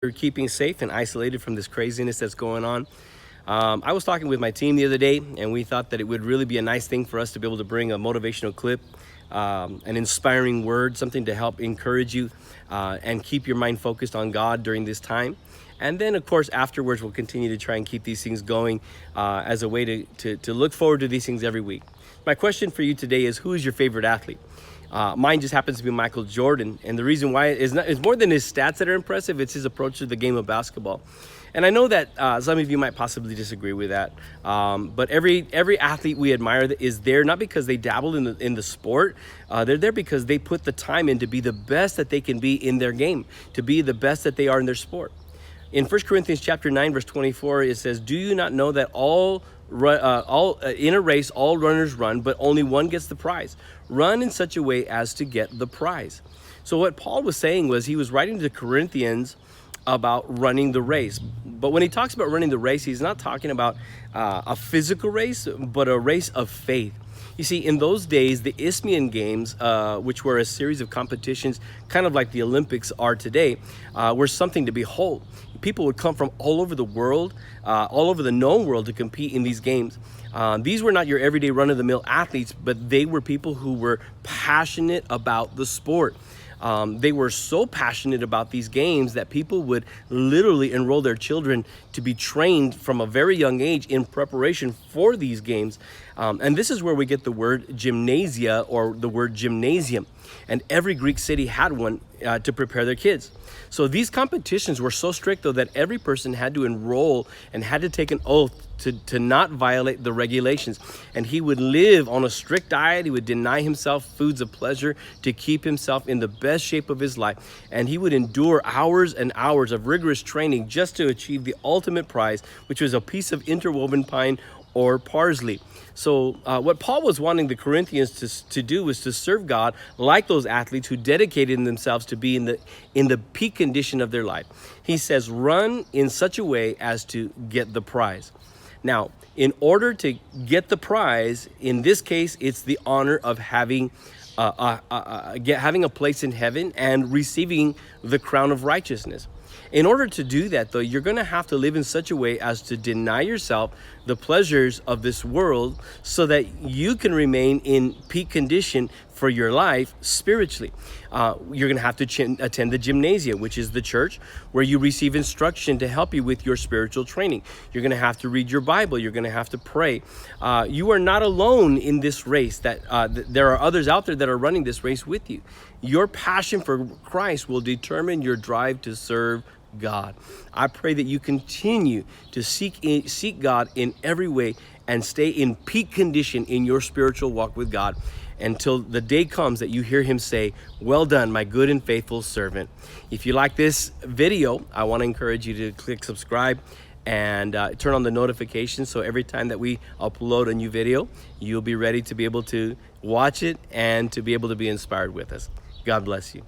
You're keeping safe and isolated from this craziness that's going on. I was talking with my team the other day, and we thought that it would really be a nice thing for us to be able to bring a motivational clip, an inspiring word, something to help encourage you and keep your mind focused on God during this time. And then, of course, afterwards, we'll continue to try and keep these things going as a way to look forward to these things every week. My question for you today is, who is your favorite athlete? Mine just happens to be Michael Jordan, and the reason why is more than his stats that are impressive. It's his approach to the game of basketball. And I know that some of you might possibly disagree with that, but every athlete we admire is there not because they dabble in the sport. They're there because they put the time in to be the best that they can be in their game, to be the best that they are in their sport. In 1 Corinthians chapter 9, verse 24, it says, "Do you not know that in a race all runners run, but only one gets the prize? Run in such a way as to get the prize." So what Paul was saying was, he was writing to the Corinthians about running the race. But when he talks about running the race, he's not talking about a physical race, but a race of faith. You see, in those days, the Isthmian Games, which were a series of competitions, kind of like the Olympics are today, were something to behold. People would come from all over the world, all over the known world, to compete in these games. These were not your everyday run-of-the-mill athletes, but they were people who were passionate about the sport. They were so passionate about these games that people would literally enroll their children to be trained from a very young age in preparation for these games. And this is where we get the word gymnasia, or the word gymnasium. And every Greek city had one to prepare their kids. So these competitions were so strict, though, that every person had to enroll and had to take an oath to not violate the regulations. And he would live on a strict diet. He would deny himself foods of pleasure to keep himself in the best shape of his life. And he would endure hours and hours of rigorous training just to achieve the ultimate prize, which was a piece of interwoven pine or parsley. So what Paul was wanting the Corinthians to do was to serve God like those athletes who dedicated themselves to be in the peak condition of their life. He says, run in such a way as to get the prize. Now, in order to get the prize, in this case, it's the honor of having a place in heaven and receiving the crown of righteousness. In order to do that, though, you're going to have to live in such a way as to deny yourself the pleasures of this world so that you can remain in peak condition for your life spiritually. You're going to have to attend the gymnasia, which is the church where you receive instruction to help you with your spiritual training. You're going to have to read your Bible. You're going to have to pray. You are not alone in this race. There are others out there that are running this race with you. Your passion for Christ will determine your drive to serve God. I pray that you continue to seek God in every way and stay in peak condition in your spiritual walk with God until the day comes that you hear him say, "Well done, my good and faithful servant." If you like this video, I want to encourage you to click subscribe and turn on the notifications, so every time that we upload a new video, you'll be ready to be able to watch it and to be able to be inspired with us. God bless you.